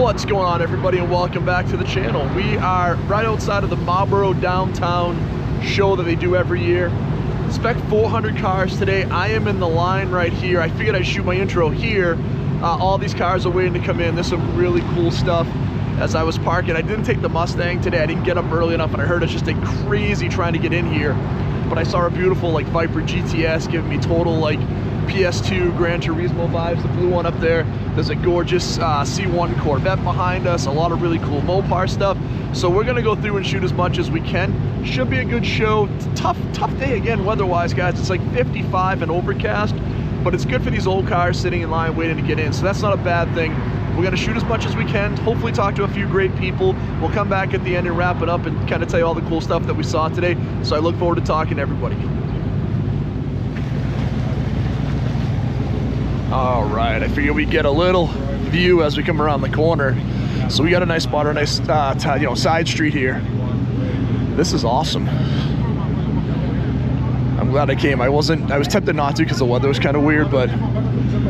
What's going on, everybody, and welcome back to the channel. We are right outside of the Marlborough downtown show that they do every year. Spec 400 cars today. I am in the line right here. I figured I'd shoot my intro here. All these cars are waiting to come in. There's some really cool stuff. As I was parking, I didn't take the Mustang today. I didn't get up early enough, and I heard it's just a crazy trying to get in here. But I saw a beautiful like Viper GTS giving me total like PS2 Gran Turismo vibes. The blue one up there. There's a gorgeous C1 Corvette behind us. A lot of really cool Mopar stuff. So we're gonna go through and shoot as much as we can. Should be a good show. Tough day again weather-wise, guys. It's like 55 and overcast, but it's good for these old cars sitting in line waiting to get in. So that's not a bad thing. We're gonna shoot as much as we can. Hopefully talk to a few great people. We'll come back at the end and wrap it up and kind of tell you all the cool stuff that we saw today. So I look forward to talking to everybody. All right, I figure we get a little view as we come around the corner. So we got a nice spot, or a nice side street here. This is awesome. I'm glad I came. I was tempted not to because the weather was kind of weird, but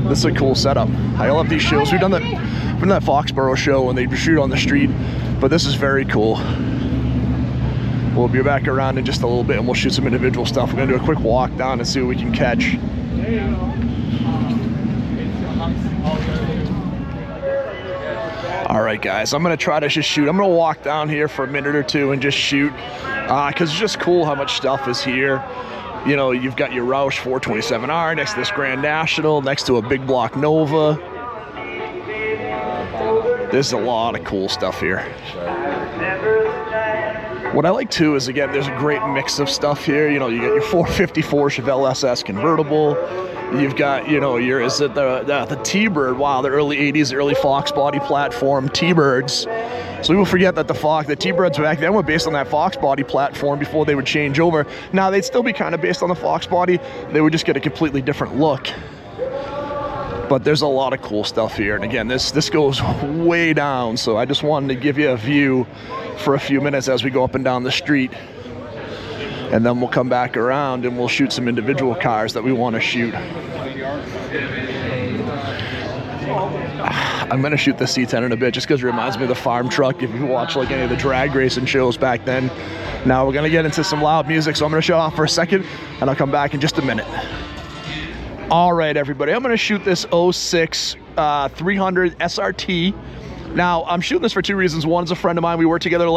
this is a cool setup. I love these shows. We've done that Foxborough show when they shoot on the street, but this is very cool. We'll be back around in just a little bit and we'll shoot some individual stuff. We're gonna do a quick walk down and see what we can catch. All right, guys, I'm gonna try to just shoot. I'm gonna walk down here for a minute or two and just shoot, because it's just cool how much stuff is here. You know, you've got your Roush 427R next to this Grand National, next to a big block Nova. There's a lot of cool stuff here. What I like too is, again, there's a great mix of stuff here. You know, you got your 454 Chevelle SS convertible. You've got, you know, the T-Bird. Wow, the early 80s, early Fox body platform T-Birds. So we will forget that the T-Birds back then were based on that Fox body platform before they would change over. Now they'd still be kind of based on the Fox body. They would just get a completely different look. But there's a lot of cool stuff here. And again, this goes way down. So I just wanted to give you a view for a few minutes as we go up and down the street. And then we'll come back around and we'll shoot some individual cars that we want to shoot. I'm going to shoot the C10 in a bit just because it reminds me of the farm truck. If you watch like any of the drag racing shows back then. Now we're going to get into some loud music, so I'm going to shut off for a second and I'll come back in just a minute. All right, everybody, I'm going to shoot this 06 300 SRT. Now, I'm shooting this for two reasons. One is a friend of mine. We worked together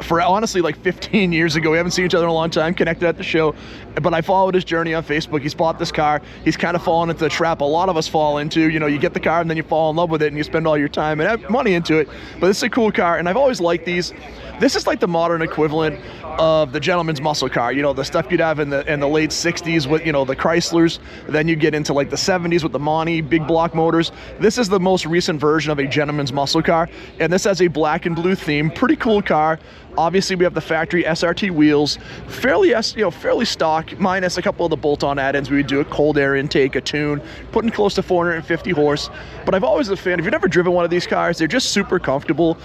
for honestly 15 years ago. We haven't seen each other in a long time, connected at the show. But I followed his journey on Facebook. He's bought this car. He's kind of fallen into the trap a lot of us fall into. You know, you get the car and then you fall in love with it and you spend all your time and money into it. But this is a cool car, and I've always liked these. This is like the modern equivalent of the gentleman's muscle car. You know, the stuff you'd have in the late 60s with, you know, the Chryslers. Then you get into like the 70s with the Monty, big block motors. This is the most recent version of a gentleman's muscle car. And this has a black and blue theme. Pretty cool car. Obviously, we have the factory SRT wheels, fairly stock, minus a couple of the bolt-on add-ins. We would do a cold air intake, a tune, putting close to 450 horse. But I've always been a fan. If you've never driven one of these cars, they're just super comfortable.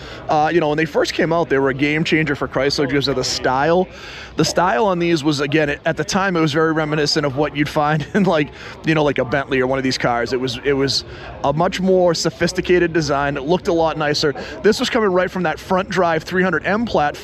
You know, when they first came out, they were a game changer for Chrysler because of the style. The style on these was, again, at the time, it was very reminiscent of what you'd find in like a Bentley or one of these cars. It was a much more sophisticated design. It looked a lot nicer. This was coming right from that front drive 300M platform.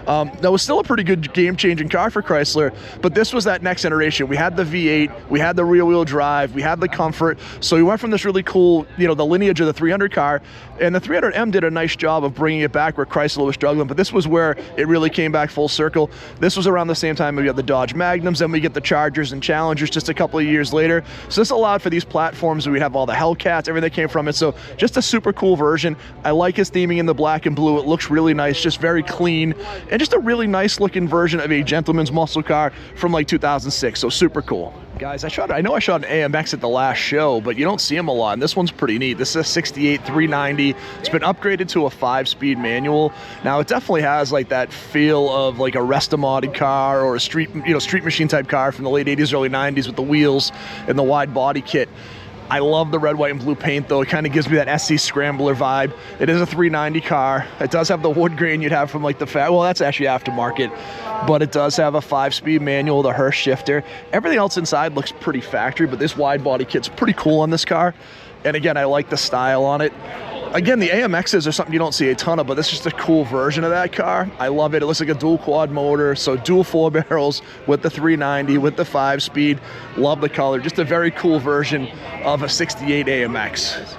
That was still a pretty good game-changing car for Chrysler, but this was that next generation. We had the V8, we had the rear-wheel drive, we had the comfort. So we went from this really cool, you know, the lineage of the 300 car, and the 300M did a nice job of bringing it back where Chrysler was struggling, but this was where it really came back full circle. This was around the same time we had the Dodge Magnums, then we get the Chargers and Challengers just a couple of years later. So this allowed for these platforms. We have all the Hellcats, everything that came from it. So just a super cool version. I like his theming in the black and blue. It looks really nice, just very clean, and just a really nice looking version of a gentleman's muscle car from like 2006. So super cool. Guys, I know I shot an AMX at the last show, but you don't see them a lot, and this one's pretty neat. This is a 68 390. It's been upgraded to a 5-speed manual. Now, it definitely has like that feel of like a rest-a-modded car or a street machine type car from the late 80s, early 90s with the wheels and the wide body kit. I love the red, white, and blue paint, though. It kind of gives me that SC Scrambler vibe. It is a 390 car. It does have the wood grain you'd have from like the well, that's actually aftermarket, but it does have a 5-speed manual, the Hurst shifter. Everything else inside looks pretty factory, but this wide body kit's pretty cool on this car. And again, I like the style on it. Again, the AMXs are something you don't see a ton of, but this is just a cool version of that car. I love it. It looks like a dual quad motor, so dual 4 barrels with the 390, with the 5-speed. Love the color. Just a very cool version of a 68 AMX.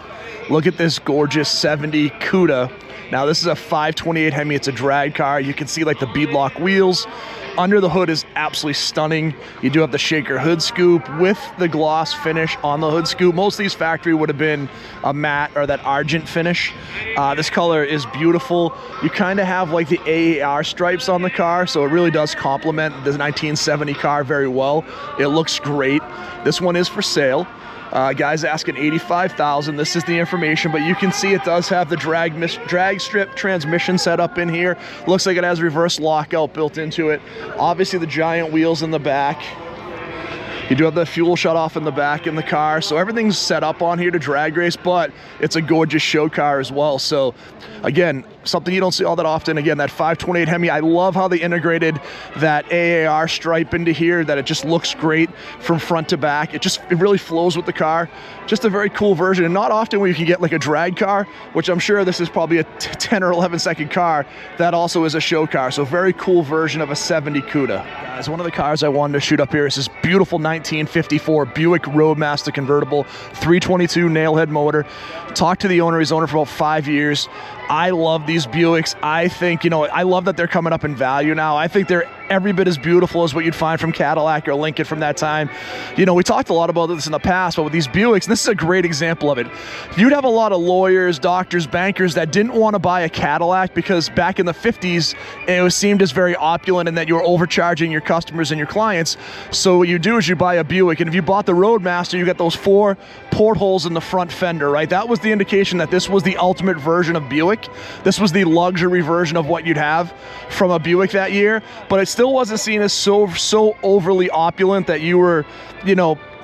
Look at this gorgeous 70 Cuda. Now this is a 528 Hemi. It's a drag car. You can see like the beadlock wheels. Under the hood is absolutely stunning. You do have the shaker hood scoop with the gloss finish on the hood scoop. Most of these factory would have been a matte or that argent finish. This color is beautiful. You kind of have like the AAR stripes on the car, so it really does complement the 1970 car very well. It looks great. This one is for sale. Guys asking $85,000. This is the information, but you can see it does have the drag strip transmission set up in here. Looks like it has reverse lockout built into it. Obviously the giant wheels in the back. You do have the fuel shut off in the back in the car, so everything's set up on here to drag race, but it's a gorgeous show car as well. So again, something you don't see all that often. Again, that 528 Hemi, I love how they integrated that AAR stripe into here, that it just looks great from front to back. It really flows with the car. Just a very cool version, and not often where you can get like a drag car, which I'm sure this is probably a 10 or 11 second car that also is a show car. So very cool version of a 70 Cuda. Guys, one of the cars I wanted to shoot up here is this beautiful 1954 Buick Roadmaster convertible, 322 nailhead motor. Talked to the owner. He's owned it for about 5 years. I love these Buicks. I think, I love that they're coming up in value now. I think they're every bit as beautiful as what you'd find from Cadillac or Lincoln from that time. We talked a lot about this in the past, but with these Buicks, this is a great example of it. You'd have a lot of lawyers, doctors, bankers that didn't want to buy a Cadillac because back in the 50s, it was seemed as very opulent and that you were overcharging your customers and your clients. So what you do is you buy a Buick, and if you bought the Roadmaster, you got those 4 portholes in the front fender, right? That was the indication that this was the ultimate version of Buick. This was the luxury version of what you'd have from a Buick that year, but it still wasn't seen as so overly opulent that you were,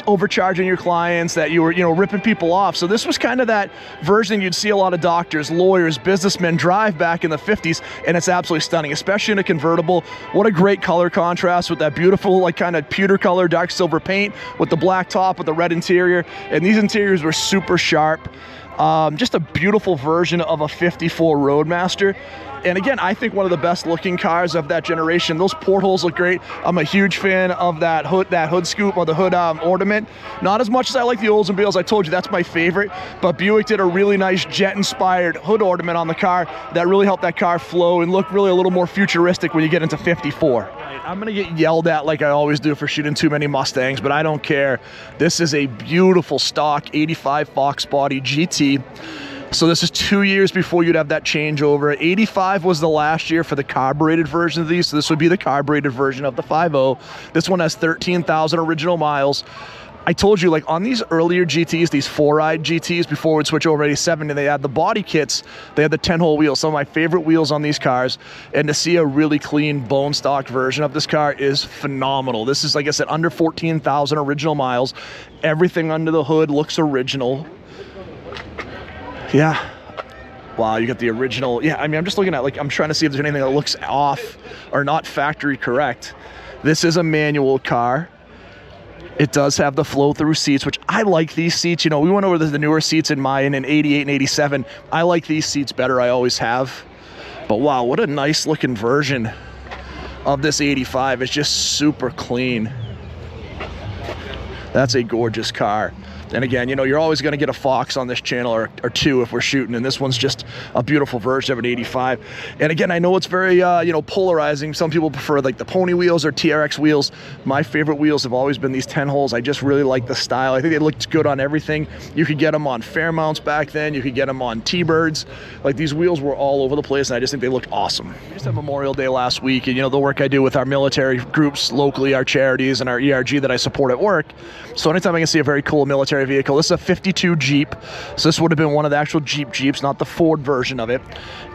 overcharging your clients, that you were, ripping people off. So this was kind of that version you'd see a lot of doctors, lawyers, businessmen drive back in the 50s, and it's absolutely stunning, especially in a convertible. What a great color contrast with that beautiful, like kind of pewter color, dark silver paint with the black top with the red interior. And these interiors were super sharp. Just a beautiful version of a 54 Roadmaster. And again, I think one of the best looking cars of that generation. Those portholes look great. I'm a huge fan of that hood scoop or the hood ornament. Not as much as I like the Oldsmobiles. I told you that's my favorite, but Buick did a really nice jet inspired hood ornament on the car that really helped that car flow and look really a little more futuristic when you get into 54. I'm gonna get yelled at like I always do for shooting too many Mustangs, but I don't care. This is a beautiful stock 85 Fox body GT. So this is 2 years before you'd have that changeover. 85 was the last year for the carbureted version of these, so this would be the carbureted version of the 5.0. This one has 13,000 original miles. I told you, like on these earlier GTs, these 4-ride GTs, before we'd switch over to 87, and they had the body kits, they had the 10-hole wheels, some of my favorite wheels on these cars, and to see a really clean bone stock version of this car is phenomenal. This is, like I said, under 14,000 original miles. Everything under the hood looks original. Yeah. Wow, you got the original. Yeah, I mean, I'm just looking at, like, I'm trying to see if there's anything that looks off or not factory correct. This is a manual car. It does have the flow-through seats, which I like these seats. We went over the newer seats in mine in 88 and 87. I like these seats better. I always have. But wow, what a nice looking version of this 85. It's just super clean. That's a gorgeous car. And again, you're always going to get a Fox on this channel or two if we're shooting, and this one's just a beautiful version of an 85. And again, I know it's very, polarizing. Some people prefer like the pony wheels or TRX wheels. My favorite wheels have always been these 10 holes. I just really like the style. I think they looked good on everything. You could get them on Fairmounts back then. You could get them on T-Birds. Like, these wheels were all over the place, and I just think they looked awesome. We just had Memorial Day last week, and the work I do with our military groups locally, our charities, and our ERG that I support at work. So anytime I can see a very cool military vehicle. This is a 52 Jeep, so this would have been one of the actual Jeeps, not the Ford version of it.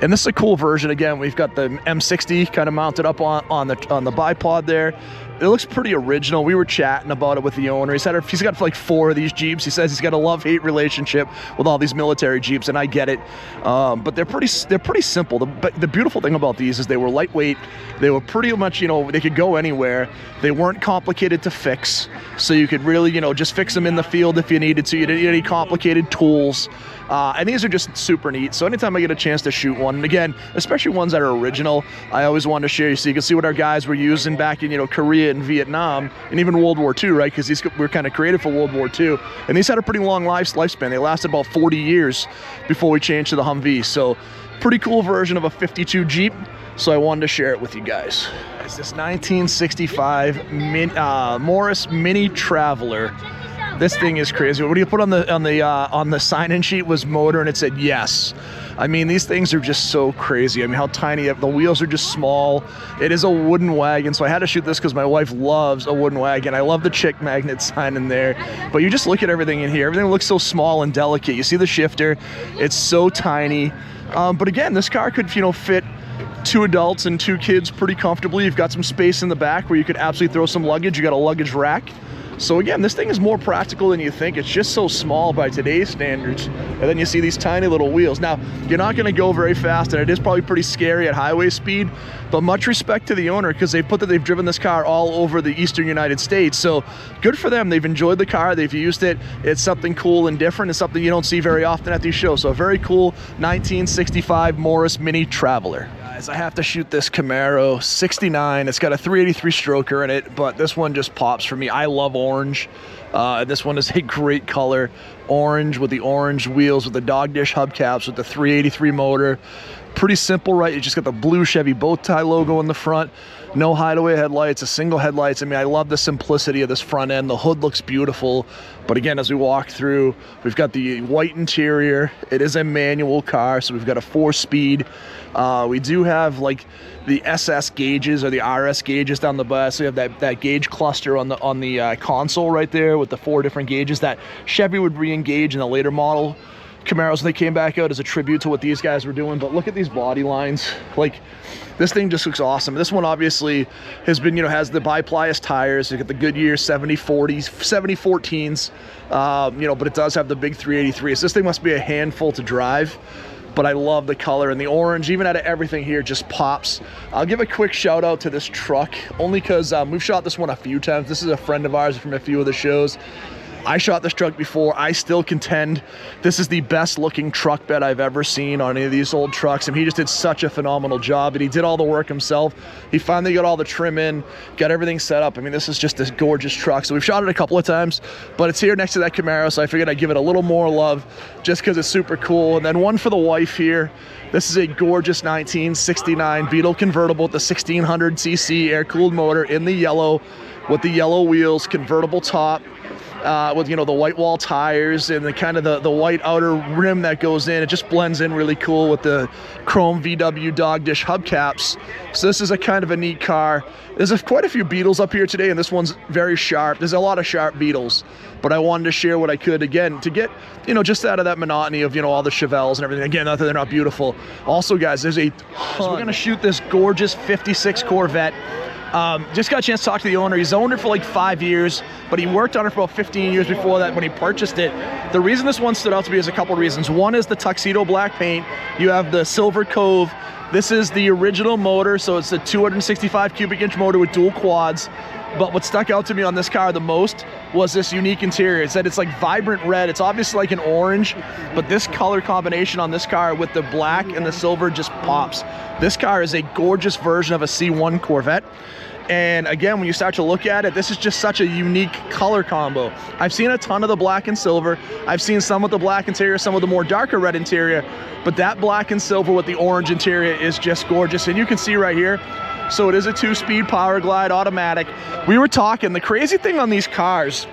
And this is a cool version. Again, we've got the M60 kind of mounted up on the bipod there. It looks pretty original. We were chatting about it with the owner. He's got like 4 of these Jeeps. He says he's got a love-hate relationship with all these military Jeeps, and I get it. But they're pretty simple. The beautiful thing about these is they were lightweight. They were pretty much, you know, they could go anywhere. They weren't complicated to fix, so you could really, you know, just fix them in the field if you needed to. You didn't need any complicated tools. And these are just super neat. So anytime I get a chance to shoot one, and again, especially ones that are original, I always want to share you so you can see what our guys were using back in, you know, Korea and Vietnam, and even World War II, right? Because these were kind of created for World War II. And these had a pretty long lifespan. They lasted about 40 years before we changed to the Humvee. So pretty cool version of a 52 Jeep. So I wanted to share it with you guys. It's this 1965 Morris Mini Traveler. This thing is crazy. What do you put on the sign-in sheet was motor, and it said yes. I mean, these things are just so crazy. I mean, how tiny, the wheels are just small. It is a wooden wagon, so I had to shoot this because my wife loves a wooden wagon. I love the chick magnet sign in there, but you just look at everything in here. Everything looks so small and delicate. You see the shifter, it's so tiny. But again, this car could, you know, fit 2 adults and 2 kids pretty comfortably. You've got some space in the back where you could absolutely throw some luggage. You got a luggage rack. So again, this thing is more practical than you think. It's just so small by today's standards. And then you see these tiny little wheels. Now, you're not going to go very fast, and it is probably pretty scary at highway speed, but much respect to the owner because they've driven this car all over the eastern United States. So good for them. They've enjoyed the car. They've used it. It's something cool and different. It's something you don't see very often at these shows. So a very cool 1965 Morris Mini Traveler. I have to shoot this Camaro 69. It's got a 383 stroker in it, but this one just pops for me. I love orange. This one is a great color. Orange with the orange wheels, with the dog dish hubcaps, with the 383 motor. Pretty simple, right? You just got the blue Chevy bow tie logo in the front. No hideaway headlights, a single headlights. I mean, I love the simplicity of this front end. The hood looks beautiful. But again, as we walk through, we've got the white interior. It is a manual car, so we've got a 4-speed. We do have like the SS gauges or the RS gauges down the bus. So we have that gauge cluster on the console right there with the 4 different gauges that Chevy would re-engage in the later model Camaros when they came back out as a tribute to what these guys were doing. But look at these body lines. Like, this thing just looks awesome. This one obviously has been, you know, has the biplius tires. You got the Goodyear 70/40s, 70/14s, you know, but it does have the big 383. So this thing must be a handful to drive. But I love the color, and the orange, even out of everything here, just pops. I'll give a quick shout out to this truck, only because we've shot this one a few times. This is a friend of ours from a few of the shows. I shot this truck before. I still contend this is the best looking truck bed I've ever seen on any of these old trucks. And he just did such a phenomenal job, and he did all the work himself. He finally got all the trim in, got everything set up. I mean, this is just this gorgeous truck. So we've shot it a couple of times, but it's here next to that Camaro, so I figured I'd give it a little more love just because it's super cool. And then one for the wife here. This is a gorgeous 1969 Beetle convertible with the 1600cc air-cooled motor in the yellow, with the yellow wheels, convertible top. With, you know, the white wall tires and the kind of the white outer rim that goes in. It just blends in really cool with the chrome VW dog dish hubcaps. So this is a kind of a neat car. There's quite a few Beetles up here today, and this one's very sharp. There's a lot of sharp Beetles, but I wanted to share what I could, again, to get, you know, just out of that monotony of, you know, all the Chevelles and everything. Again, not that they're not beautiful. Also, guys, there's a ton. So we're going to shoot this gorgeous 56 Corvette. Just got a chance to talk to the owner. He's owned it for like 5 years, but he worked on it for about 15 years before that when he purchased it. The reason this one stood out to me is a couple reasons. One is the tuxedo black paint. You have the silver cove. This is the original motor, so it's a 265 cubic inch motor with dual quads. But what stuck out to me on this car the most was this unique interior. It said it's like vibrant red. It's obviously like an orange, but this color combination on this car with the black and the silver just pops. This car is a gorgeous version of a C1 Corvette. And again, when you start to look at it, this is just such a unique color combo. I've seen a ton of the black and silver. I've seen some with the black interior, some with the more darker red interior, but that black and silver with the orange interior is just gorgeous. And you can see right here, so it is a 2-speed power glide automatic. We were talking, the crazy thing on these cars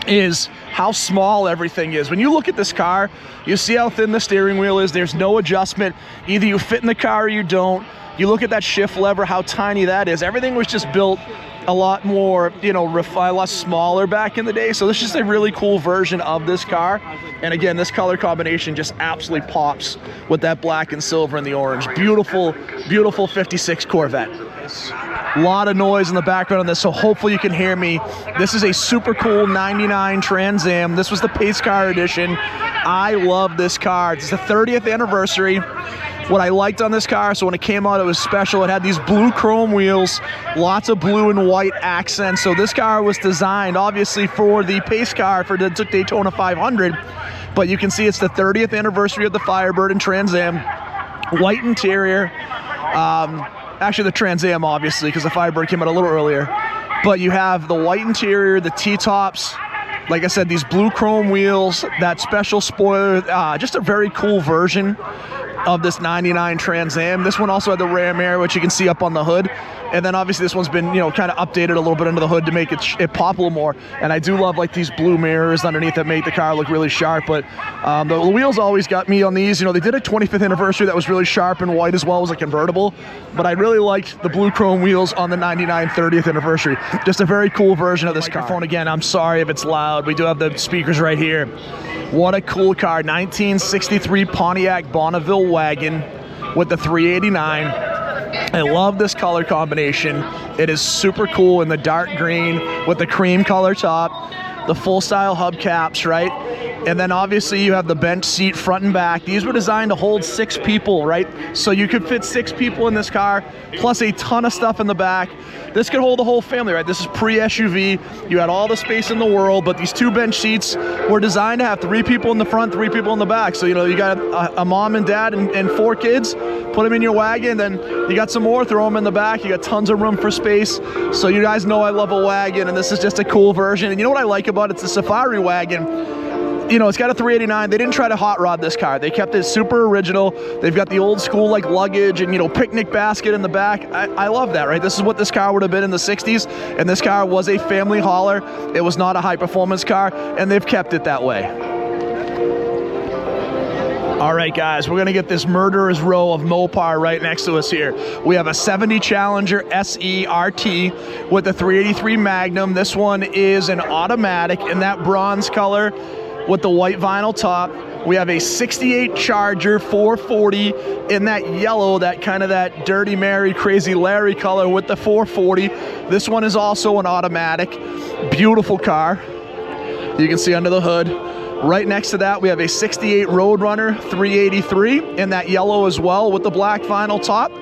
is how small everything is. When you look at this car, you see how thin the steering wheel is. There's no adjustment. Either you fit in the car or you don't. You look at that shift lever, how tiny that is. Everything was just built a lot more, you know, a lot smaller back in the day. So this is just a really cool version of this car. And again, this color combination just absolutely pops with that black and silver and the orange. Beautiful, beautiful 56 Corvette. A lot of noise in the background on this, so hopefully you can hear me. This is a super cool 99 Trans Am. This was the pace car edition. I love this car. It's the 30th anniversary. What I liked on this car, so when it came out, it was special. It had these blue chrome wheels, lots of blue and white accents. So this car was designed, obviously, for the pace car for the Daytona 500. But you can see it's the 30th anniversary of the Firebird and Trans Am. White interior. Actually, the Trans Am, obviously, because the Firebird came out a little earlier. But you have the white interior, the T-tops. Like I said, these blue chrome wheels, that special spoiler. Just a very cool version of this 99 Trans Am. This one also had the ram air, which you can see up on the hood. And then obviously this one's been, you know, kind of updated a little bit under the hood to make it pop a little more. And I do love like these blue mirrors underneath that make the car look really sharp. But the wheels always got me on these. You know, they did a 25th anniversary that was really sharp and white as well as a convertible. But I really liked the blue chrome wheels on the 99 30th anniversary. Just a very cool version of this car. Again, I'm sorry if it's loud. We do have the speakers right here. What a cool car. 1963 Pontiac Bonneville wagon with the 389. I love this color combination. It is super cool in the dark green with the cream color top, the full style hubcaps, right? And then obviously you have the bench seat front and back. These were designed to hold 6 people, right? So you could fit 6 people in this car, plus a ton of stuff in the back. This could hold the whole family, right? This is pre-SUV. You had all the space in the world, but these 2 bench seats were designed to have 3 people in the front, 3 people in the back. So, you know, you got a mom and dad and 4 kids, put them in your wagon, then you got some more, throw them in the back. You got tons of room for space. So you guys know I love a wagon, and this is just a cool version. And you know what I like about it? It's a safari wagon. You know, it's got a 389. They didn't try to hot rod this car. They kept it super original. They've got the old school like luggage and, you know, picnic basket in the back. I love that, right? This is what this car would have been in the 60s, and this car was a family hauler. It was not a high performance car, and they've kept it that way. All right, guys, we're gonna get this murderer's row of Mopar right next to us here. We have a 70 Challenger SE RT with the 383 Magnum. This one is an automatic in that bronze color with the white vinyl top. We have a 68 Charger 440 in that yellow, that kind of that Dirty Mary, Crazy Larry color with the 440. This one is also an automatic. Beautiful car. You can see under the hood. Right next to that, we have a 68 Roadrunner 383 in that yellow as well with the black vinyl top.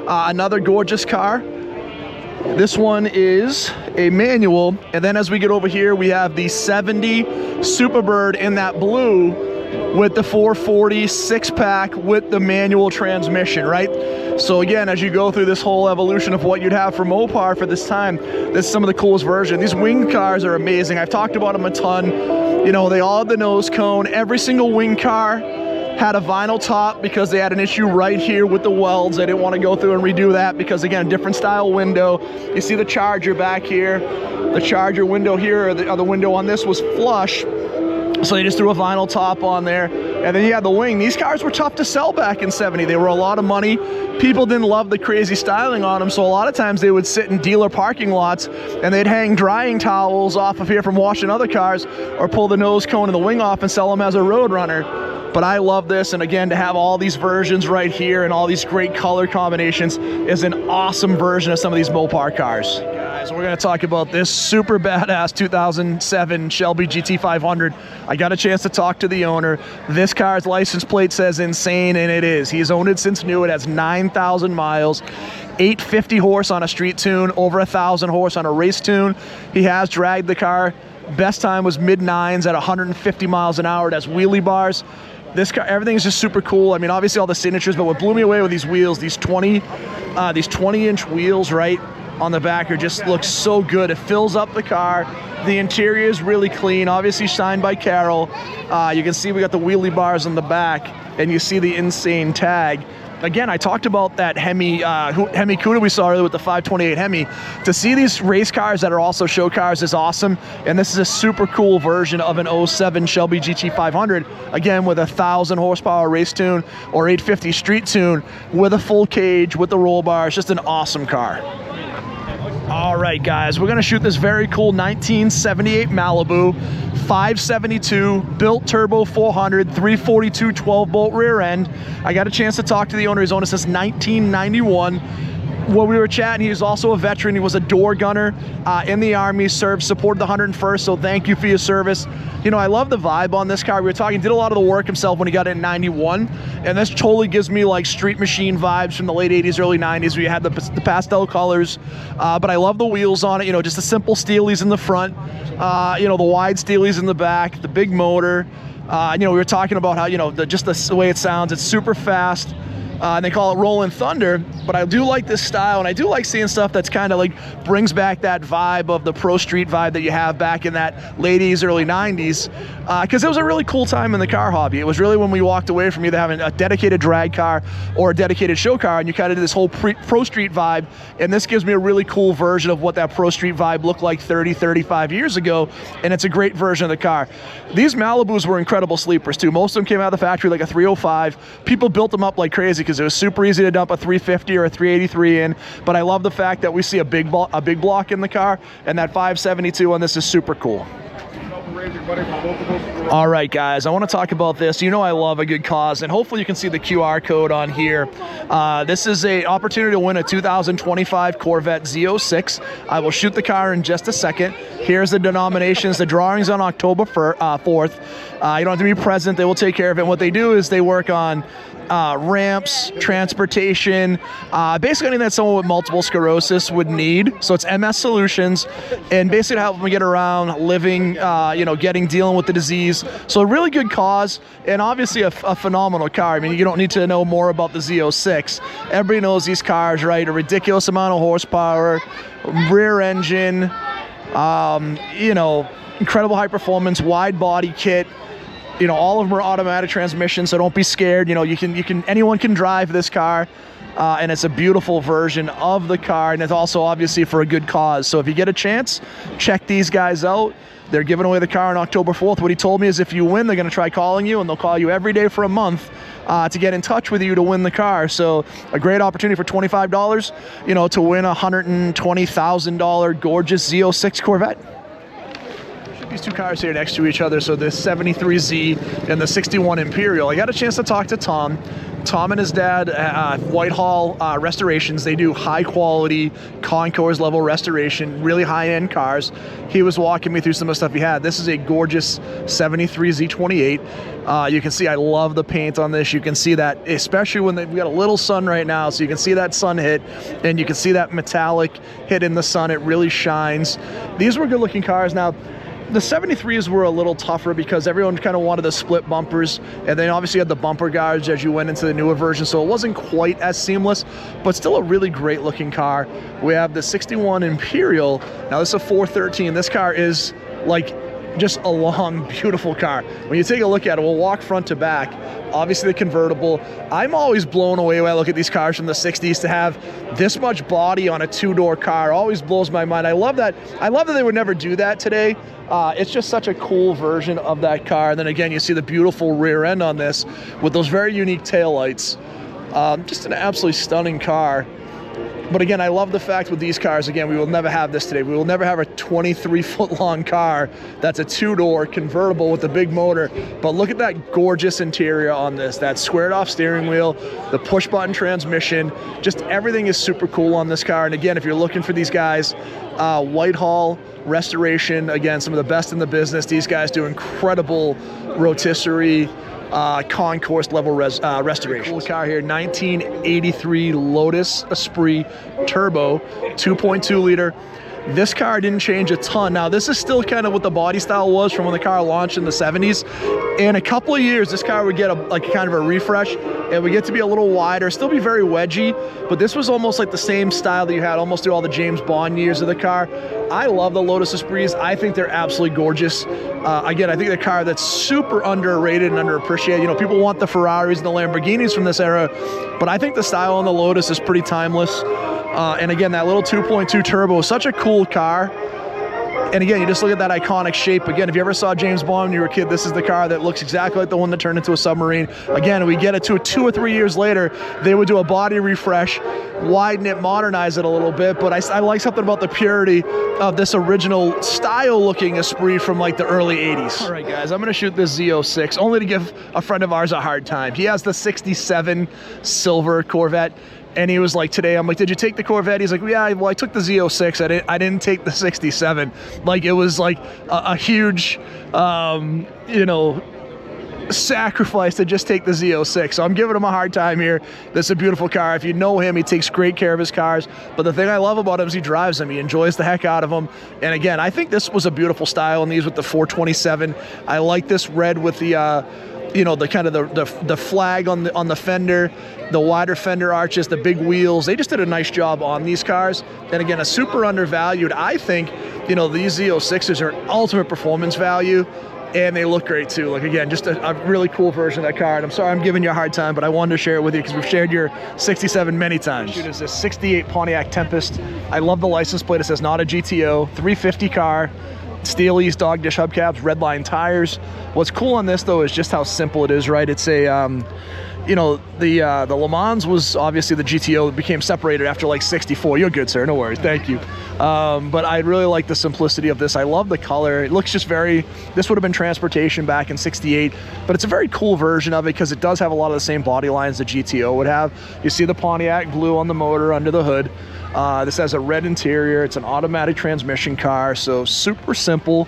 Another gorgeous car. This one is a manual, and then as we get over here, we have the 70 Superbird in that blue with the 440 6-pack with the manual transmission, right? So again, as you go through this whole evolution of what you'd have for Mopar for this time, this is some of the coolest version. These wing cars are amazing. I've talked about them a ton. You know, they all have the nose cone. Every single wing car had a vinyl top because they had an issue right here with the welds. They didn't want to go through and redo that because, again, different style window. You see the Charger back here. The Charger window here, or the window on this was flush. So they just threw a vinyl top on there. And then you had the wing. These cars were tough to sell back in '70. They were a lot of money. People didn't love the crazy styling on them, so a lot of times they would sit in dealer parking lots and they'd hang drying towels off of here from washing other cars, or pull the nose cone and the wing off and sell them as a Roadrunner. But I love this, and again, to have all these versions right here and all these great color combinations is an awesome version of some of these Mopar cars. Guys, we're gonna talk about this super badass 2007 Shelby GT500. I got a chance to talk to the owner. This car's license plate says insane, and it is. He's owned it since new. It has 9,000 miles. 850 horse on a street tune, over 1,000 horse on a race tune. He has dragged the car. Best time was mid-9s at 150 miles an hour. It has wheelie bars. This car, everything's just super cool. I mean, obviously all the signatures, but what blew me away with these wheels, these 20-inch wheels right on the back are just looks so good. It fills up the car. The interior is really clean, obviously signed by Carroll. You can see we got the wheelie bars on the back, and you see the insane tag. Again, I talked about that Hemi Cuda we saw earlier with the 528 Hemi. To see these race cars that are also show cars is awesome, and this is a super cool version of an 07 Shelby GT500, again with a 1,000 horsepower race tune or 850 street tune with a full cage, with the roll bars. Just an awesome car. All right, guys, we're gonna shoot this very cool 1978 Malibu 572 built turbo 400 342 12-bolt rear end. I got a chance to talk to the owner. He's owned it since 1991. when we were chatting, he was also a veteran. He was a door gunner in the Army, served, supported the 101st, so thank you for your service. You know, I love the vibe on this car. We were talking, did a lot of the work himself when he got it in 91, and this totally gives me like Street Machine vibes from the late 80s, early 90s, where you had the pastel colors, but I love the wheels on it, you know, just the simple steelies in the front, you know, the wide steelies in the back, the big motor. You know, we were talking about how, you know, just the way it sounds, it's super fast. And they call it Rolling Thunder, but I do like this style, and I do like seeing stuff that's kind of like brings back that vibe of the Pro Street vibe that you have back in that late 80s, early 90s, because it was a really cool time in the car hobby. It was really when we walked away from either having a dedicated drag car or a dedicated show car, and you kind of did this whole Pro Street vibe, and this gives me a really cool version of what that Pro Street vibe looked like 30, 35 years ago, and it's a great version of the car. These Malibus were incredible sleepers too. Most of them came out of the factory like a 305. People built them up like crazy because it was super easy to dump a 350 or a 383 in, but I love the fact that we see a big block in the car, and that 572 on this is super cool. All right, guys, I want to talk about this. You know I love a good cause, and hopefully you can see the QR code on here. This is an opportunity to win a 2025 Corvette Z06. I will shoot the car in just a second. Here's the denominations. The drawing's on October 4th. You don't have to be present. They will take care of it. And what they do is they work on ramps, transportation, basically anything that someone with multiple sclerosis would need. So it's MS Solutions, and basically help them get around, living, you know, dealing with the disease. So a really good cause, and obviously a phenomenal car. I mean, you don't need to know more about the Z06. Everybody knows these cars, right? A ridiculous amount of horsepower, rear engine, you know, incredible high performance, wide body kit. You know, all of them are automatic transmissions, so don't be scared. You know, anyone can drive this car, and it's a beautiful version of the car, and it's also obviously for a good cause. So if you get a chance, check these guys out. They're giving away the car on October 4th. What he told me is if you win, they're going to try calling you, and they'll call you every day for a month to get in touch with you to win the car. So a great opportunity for $25, you know, to win a $120,000 gorgeous Z06 Corvette. These two cars here next to each other, so the 73Z and the 61 Imperial. I got a chance to talk to Tom. Tom and his dad, Whitehall Restorations, they do high quality concours level restoration, really high end cars. He was walking me through some of the stuff he had. This is a gorgeous 73 Z28. You can see I love the paint on this. You can see that, especially when we got a little sun right now, so you can see that sun hit, and you can see that metallic hit in the sun. It really shines. These were good looking cars. Now, the 73s were a little tougher because everyone kind of wanted the split bumpers, and then obviously you had the bumper guards as you went into the newer version, so it wasn't quite as seamless, but still a really great looking car. We have the 61 Imperial. Now this is a 413. This car is like just a long, beautiful car. When you take a look at it, we'll walk front to back. Obviously the convertible. I'm always blown away when I look at these cars from the 60s to have this much body on a two-door car. Always blows my mind. I love that they would never do that today. It's just such a cool version of that car. And then again, you see the beautiful rear end on this with those very unique taillights. Just an absolutely stunning car. But again, I love the fact with these cars, again, we will never have this today. We will never have a 23-foot long car that's a two-door convertible with a big motor. But look at that gorgeous interior on this, that squared-off steering wheel, the push-button transmission. Just everything is super cool on this car. And again, if you're looking for these guys, Whitehall Restoration, again, some of the best in the business. These guys do incredible rotisserie, concourse level restoration. Cool car here, 1983 Lotus Esprit Turbo, 2.2 liter. This car didn't change a ton. Now this is still kind of what the body style was from when the car launched in the 70s. In a couple of years, this car would get kind of a refresh. It would get to be a little wider, still be very wedgy, but this was almost like the same style that you had almost through all the James Bond years of the car. I love the Lotus Esprits. I think they're absolutely gorgeous. Again, I think the car that's super underrated and underappreciated. You know, people want the Ferraris and the Lamborghinis from this era, but I think the style on the Lotus is pretty timeless. And again, that little 2.2 turbo is such a cool car. And again, you just look at that iconic shape. Again, if you ever saw James Bond when you were a kid, this is the car that looks exactly like the one that turned into a submarine. Again, we get it to 2 or 3 years later, they would do a body refresh, widen it, modernize it a little bit. But I like something about the purity of this original style-looking Esprit from like the early 80s. All right, guys, I'm going to shoot this Z06 only to give a friend of ours a hard time. He has the 67 silver Corvette. And he was like, today, I'm like, did you take the Corvette? He's like, yeah, well, I took the Z06. I didn't take the 67. Like, it was like a huge, you know, sacrifice to just take the Z06. So I'm giving him a hard time here. This is a beautiful car. If you know him, he takes great care of his cars. But the thing I love about him is he drives them. He enjoys the heck out of them. And again, I think this was a beautiful style in these with the 427. I like this red with the you know, the kind of the flag on the fender, the wider fender arches, the big wheels. They just did a nice job on these cars. And again, a super undervalued. I think, you know, these Z06s are ultimate performance value. And they look great too. Like, again, just a really cool version of that car. And I'm sorry I'm giving you a hard time, but I wanted to share it with you because we've shared your 67 many times. Shoot, is this 68 Pontiac Tempest. I love the license plate. It says not a GTO, 350 car, steel East dog dish hubcaps, red line tires. What's cool on this though is just how simple it is, right? It's a, you know, the Le Mans was obviously the GTO. It became separated after like 64. You're good, sir. No worries. Thank you. But I really like the simplicity of this. I love the color. It looks just very, this would have been transportation back in 68, but it's a very cool version of it because it does have a lot of the same body lines the GTO would have. You see the Pontiac blue on the motor under the hood. This has a red interior. It's an automatic transmission car, so super simple,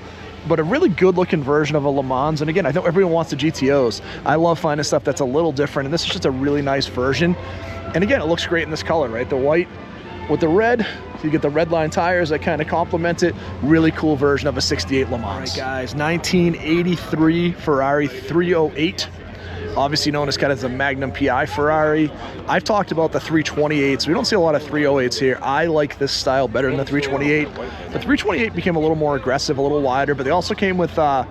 but a really good looking version of a Le Mans. And again, I think everyone wants the GTOs. I love finding stuff that's a little different, and this is just a really nice version. And again, it looks great in this color, right? The white with the red, so you get the red line tires that kind of complement it. Really cool version of a 68 Le Mans. All right, guys, 1983 Ferrari 308. Obviously known as kind of the Magnum PI Ferrari. I've talked about the 328s. We don't see a lot of 308s here. I like this style better than the 328. The 328 became a little more aggressive, a little wider, but they also came with the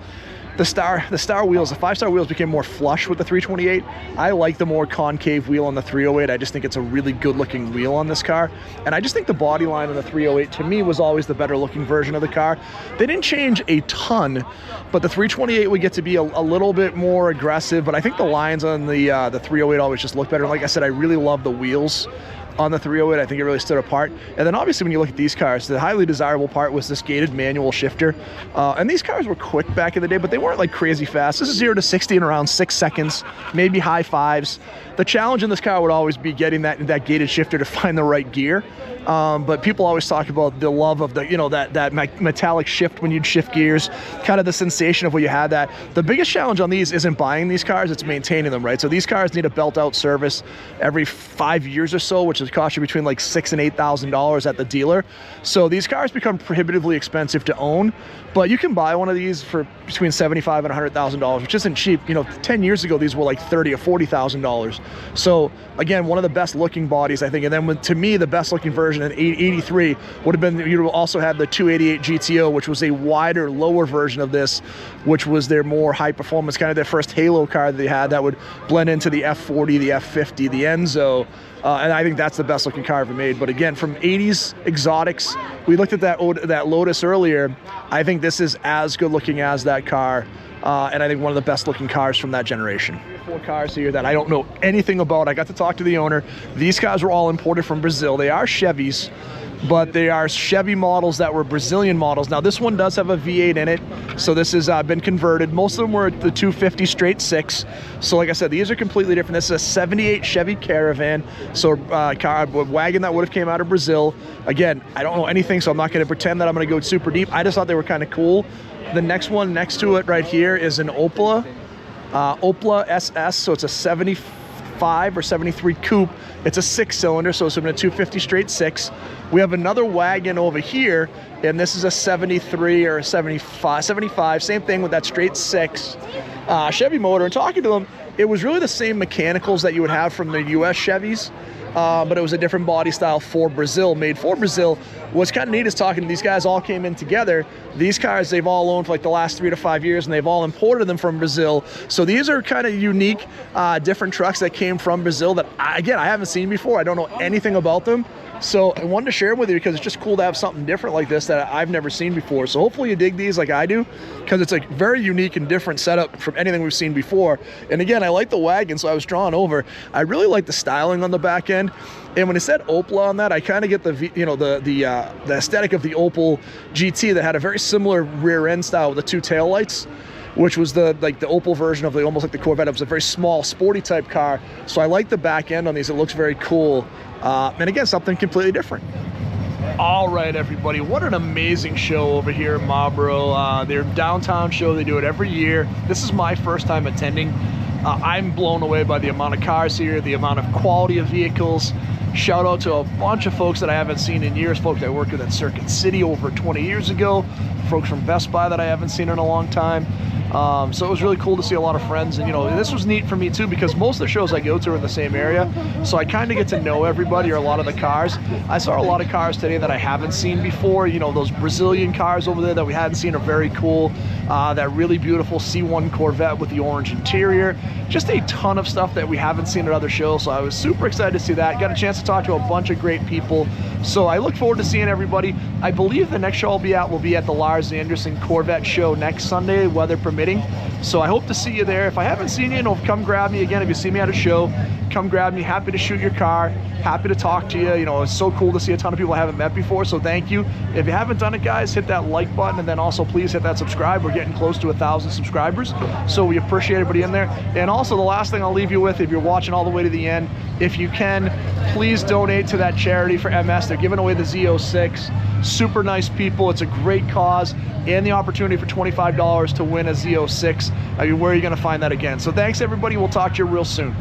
star wheels. The 5-star wheels became more flush with the 328. I like the more concave wheel on the 308. I just think it's a really good looking wheel on this car. And I just think the body line on the 308 to me was always the better looking version of the car. They didn't change a ton, but the 328 would get to be a little bit more aggressive. But I think the lines on the 308 always just look better. And like I said, I really love the wheels on the 308. I think it really stood apart. And then obviously when you look at these cars, the highly desirable part was this gated manual shifter. And these cars were quick back in the day, but they weren't like crazy fast. This is 0 to 60 in around 6 seconds, maybe high 5s. The challenge in this car would always be getting that gated shifter to find the right gear. But people always talk about the love of the, you know, that metallic shift when you'd shift gears, kind of the sensation of when you had that. The biggest challenge on these isn't buying these cars, it's maintaining them, right? So these cars need a belt out service every 5 years or so, which is cost you between like $6,000 and $8,000 at the dealer. So these cars become prohibitively expensive to own, but you can buy one of these for between $75,000 and $100,000, which isn't cheap. You know, 10 years ago, these were like $30,000 or $40,000. So again, one of the best looking bodies, I think. And then to me, the best looking version in 83 would have been, you also had the 288 GTO, which was a wider, lower version of this, which was their more high performance, kind of their first halo car that they had that would blend into the F40, the F50, the Enzo. And I think that's the best looking car ever made. But again, from 80s exotics, we looked at that Lotus earlier. I think this is as good looking as that car. And I think one of the best looking cars from that generation. 4 cars here that I don't know anything about. I got to talk to the owner. These cars were all imported from Brazil. They are Chevys, but they are Chevy models that were Brazilian models. Now this one does have a V8 in it, so this has been converted. Most of them were the 250 straight 6. So like I said, these are completely different. This is a 78 Chevy Caravan, so a wagon that would have came out of Brazil. Again, I don't know anything, so I'm not going to pretend that I'm going to go super deep. I just thought they were kind of cool. The next one next to it right here is an Opla SS, so it's a 75 or 73 coupe. It's a 6-cylinder, so it's been a 250 straight 6. We have another wagon over here, and this is a 73 or a 75, same thing with that straight 6 Chevy motor. And talking to them, it was really the same mechanicals that you would have from the US Chevys, but it was a different body style for Brazil, made for Brazil. What's kind of neat is talking to these guys all came in together. These cars they've all owned for like the last 3 to 5 years, and they've all imported them from Brazil. So these are kind of unique, different trucks that came from Brazil that, again, I haven't seen before. I don't know anything about them. So I wanted to share them with you because it's just cool to have something different like this that I've never seen before. So hopefully you dig these like I do, because it's a very unique and different setup from anything we've seen before. And again, I like the wagon, so I was drawn over. I really like the styling on the back end. And when it said Opla on that, I kind of get the aesthetic of the Opel GT that had a very similar rear end style with the 2 taillights. which was the Opel version of almost like the Corvette. It was a very small, sporty type car. So I like the back end on these. It looks very cool. And again, something completely different. All right, everybody, what an amazing show over here in Marlborough. Their downtown show, they do it every year. This is my first time attending. I'm blown away by the amount of cars here, the amount of quality of vehicles. Shout out to a bunch of folks that I haven't seen in years, folks I worked with at Circuit City over 20 years ago, folks from Best Buy that I haven't seen in a long time. So it was really cool to see a lot of friends, and this was neat for me too, because most of the shows I go to are in the same area, so I kind of get to know everybody or a lot of the cars. I saw a lot of cars today that I haven't seen before. Those Brazilian cars over there that we hadn't seen are very cool. That really beautiful C1 Corvette with the orange interior. Just a ton of stuff that we haven't seen at other shows, so I was super excited to see that. Got a chance to talk to a bunch of great people, so I look forward to seeing everybody. I believe the next show I'll be at will be at the Lars Anderson Corvette show next Sunday, weather permitting. So I hope to see you there. If I haven't seen you, come grab me again. If you see me at a show, come grab me. Happy to shoot your car. Happy to talk to you. It's so cool to see a ton of people I haven't met before, so thank you. If you haven't done it, guys, hit that like button, and then also please hit that subscribe. We're getting close to 1,000 subscribers, so we appreciate everybody in there. And also the last thing I'll leave you with, if you're watching all the way to the end, if you can, please donate to that charity for MS. They're giving away the Z06. Super nice people. It's a great cause, and the opportunity for $25 to win a Z06. I mean, where are you going to find that again? So thanks, everybody. We'll talk to you real soon.